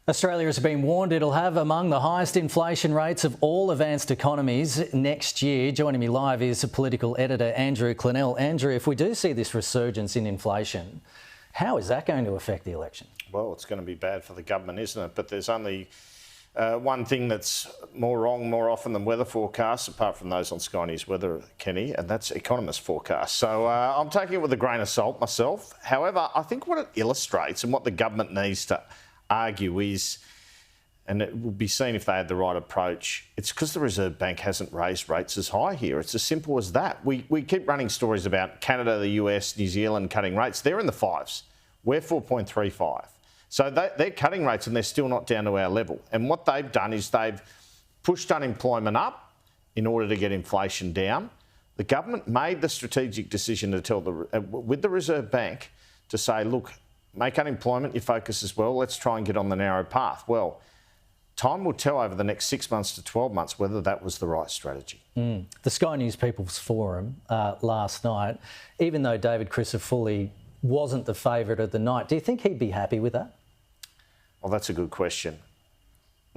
Australia has been warned it'll have among the highest inflation rates of all advanced economies next year. Joining me live is political editor Andrew Clennell. Andrew, if we do see this resurgence in inflation, how is that going to affect the election? Well, it's going to be bad for the government, isn't it? But there's only one thing that's more wrong more often than weather forecasts, apart from those on Sky News Weather, Kenny, and that's economist forecasts. So I'm taking it with a grain of salt myself. However, I think what it illustrates and what the government needs to argue is, and it will be seen if they had the right approach, it's because the Reserve Bank hasn't raised rates as high here. It's as simple as that. We keep running stories about Canada, the US, New Zealand cutting rates. They're in the fives. We're 4.35. So they're cutting rates and they're still not down to our level. And what they've done is they've pushed unemployment up in order to get inflation down. The government made the strategic decision to tell with the Reserve Bank to say, look, make unemployment your focus as well. Let's try and get on the narrow path. Well, time will tell over the next 6 months to 12 months whether that was the right strategy. The Sky News People's Forum last night, even though David Crisafulli wasn't the favourite of the night, do you think he'd be happy with that? Well, that's a good question.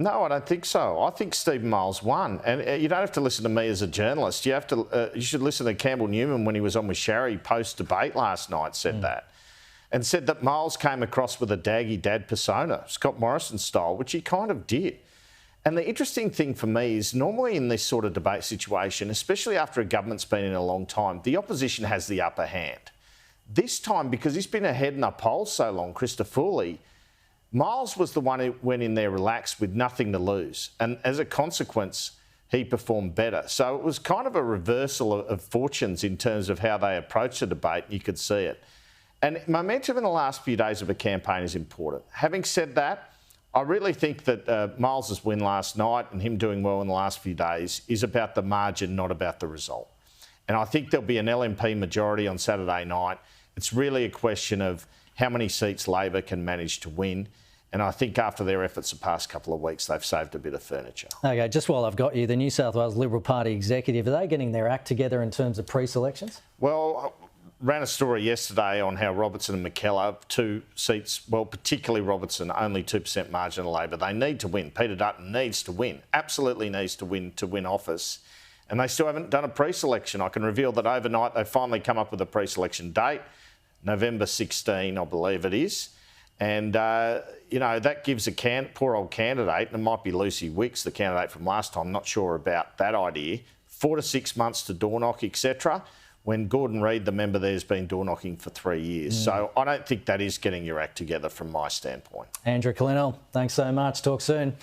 No, I don't think so. I think Stephen Miles won. And you don't have to listen to me as a journalist. You should listen to Campbell Newman when he was on with Sharry post-debate last night, said that. And said that Miles came across with a daggy dad persona, Scott Morrison style, which he kind of did. And the interesting thing for me is normally in this sort of debate situation, especially after a government's been in a long time, the opposition has the upper hand. This time, because he's been ahead in the polls so long, Crisafulli, Miles was the one who went in there relaxed with nothing to lose. And as a consequence, he performed better. So it was kind of a reversal of fortunes in terms of how they approached the debate. You could see it. And momentum in the last few days of a campaign is important. Having said that, I really think that Miles's win last night and him doing well in the last few days is about the margin, not about the result. And I think there'll be an LNP majority on Saturday night. It's really a question of how many seats Labor can manage to win. And I think after their efforts the past couple of weeks, they've saved a bit of furniture. OK, just while I've got you, the New South Wales Liberal Party executive, are they getting their act together in terms of pre-selections? Well, ran a story yesterday on how Robertson and McKellar, 2 seats, well, particularly Robertson, only 2% margin of Labor. They need to win. Peter Dutton needs to win, absolutely needs to win office. And they still haven't done a pre-selection. I can reveal that overnight they finally come up with a pre-selection date, November 16, I believe it is. And, you know, that gives a poor old candidate, and it might be Lucy Wicks, the candidate from last time, not sure about that idea, 4 to 6 months to door knock, etc., when Gordon Reid, the member there, has been door knocking for 3 years. So I don't think that is getting your act together from my standpoint. Andrew Clennell, thanks so much. Talk soon.